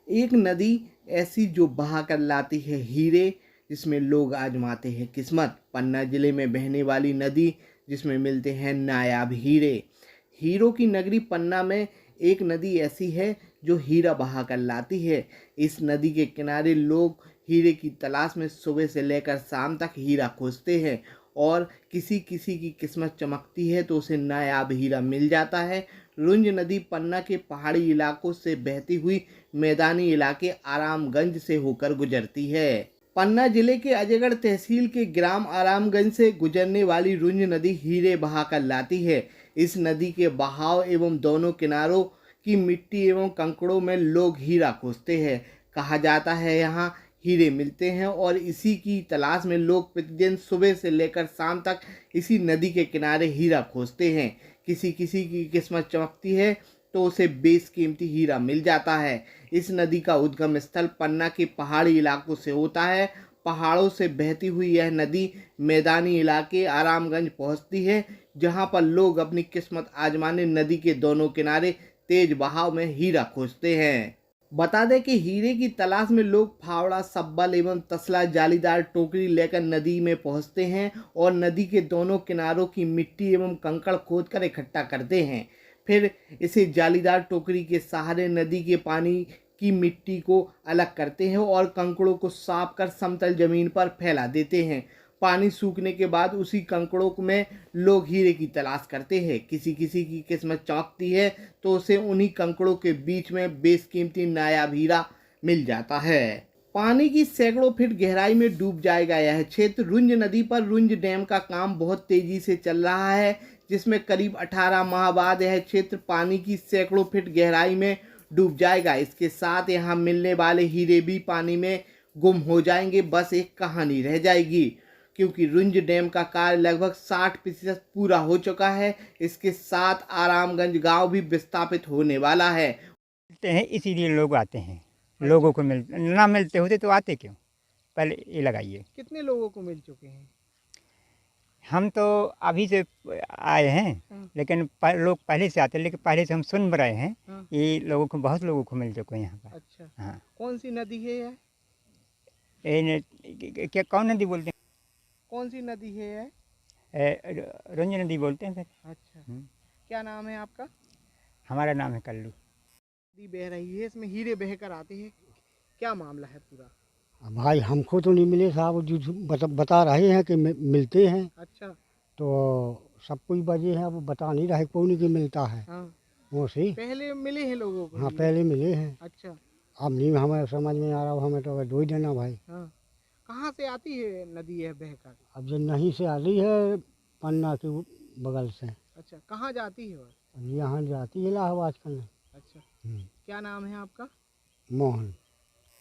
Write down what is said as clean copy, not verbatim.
एक नदी ऐसी जो बहा कर लाती है हीरे, जिसमें लोग आजमाते हैं किस्मत। पन्ना जिले में बहने वाली नदी जिसमें मिलते हैं नायाब हीरे। हीरों की नगरी पन्ना में एक नदी ऐसी है जो हीरा बहा कर लाती है। इस नदी के किनारे लोग हीरे की तलाश में सुबह से लेकर शाम तक हीरा खोजते हैं और किसी किसी की किस्मत चमकती है तो उसे नायाब हीरा मिल जाता है। रुंज नदी पन्ना के पहाड़ी इलाकों से बहती हुई मैदानी इलाके आरामगंज से होकर गुजरती है। पन्ना जिले के अजयगढ़ तहसील के ग्राम आरामगंज से गुजरने वाली रुंज नदी हीरे बहाकर लाती है। इस नदी के बहाव एवं दोनों किनारों की मिट्टी एवं कंकड़ों में लोग हीरा खोजते हैं। कहा जाता है यहाँ हीरे मिलते हैं और इसी की तलाश में लोग प्रतिदिन सुबह से लेकर शाम तक इसी नदी के किनारे हीरा खोजते हैं। किसी किसी की किस्मत चमकती है तो उसे बेशकीमती हीरा मिल जाता है। इस नदी का उद्गम स्थल पन्ना के पहाड़ी इलाकों से होता है। पहाड़ों से बहती हुई यह नदी मैदानी इलाके आरामगंज पहुंचती है, जहां पर लोग अपनी किस्मत आजमाने नदी के दोनों किनारे तेज बहाव में हीरा खोजते हैं। बता दें कि हीरे की तलाश में लोग फावड़ा, सब्बल एवं तसला जालीदार टोकरी लेकर नदी में पहुंचते हैं और नदी के दोनों किनारों की मिट्टी एवं कंकड़ खोदकर इकट्ठा करते हैं। फिर इसे जालीदार टोकरी के सहारे नदी के पानी की मिट्टी को अलग करते हैं और कंकड़ों को साफ कर समतल जमीन पर फैला देते हैं। पानी सूखने के बाद उसी कंकड़ों में लोग हीरे की तलाश करते हैं। किसी किसी की किस्मत चमकती है तो उसे उन्हीं कंकड़ों के बीच में बेशकीमती नायाब हीरा मिल जाता है। पानी की सैकड़ों फीट गहराई में डूब जाएगा यह क्षेत्र। रुंज नदी पर रुंज डैम का काम बहुत तेजी से चल रहा है, जिसमें करीब 18 माह बाद यह क्षेत्र पानी की सैकड़ों फीट गहराई में डूब जाएगा। इसके साथ यहाँ मिलने वाले हीरे भी पानी में गुम हो जाएंगे। बस एक कहानी रह जाएगी, क्योंकि रुंज डैम का कार्य लगभग 60% पूरा हो चुका है। इसके साथ आरामगंज गांव भी विस्थापित होने वाला है। मिलते हैं इसीलिए लोग आते हैं। लोगों को ना मिलते होते तो आते क्यों। पहले ये लगाइए। कितने लोगों को मिल चुके हैं? हम तो अभी से आए हैं, लेकिन लोग पहले से आते हैं, लेकिन पहले से हम सुन रहे हैं। ये लोगों को, बहुत लोगों को मिल चुके हैं यहाँ पर। अच्छा, हाँ। कौन सी नदी है यह? क्या कौन नदी बोलते कौन सी नदी है यह? हैं? रंजन नदी बोलते हैं सर। अच्छा, क्या नाम है आपका? हमारा नाम है कल्लू। नदी बह रही है, इसमें हीरे बहकर आते हैं, क्या मामला है पूरा? भाई हमको तो नहीं मिले साहब, जो बता रहे हैं कि मिलते हैं। अच्छा। तो सब कोई वजह है, अब बता नहीं रहे कौन कि मिलता है। हाँ। वो से पहले मिले हैं लोगों को? हाँ पहले मिले हैं। अच्छा। अब नहीं हमें समझ में आ रहा, हमें तो दो ही देना भाई। हाँ। कहाँ से आती है नदी है बहकर? अब जो नहीं से आ रही है पन्ना के बगल से। अच्छा, कहाँ जाती है? अब यहाँ जाती है इलाहाबाद करने। अच्छा, क्या नाम है आपका? मोहन।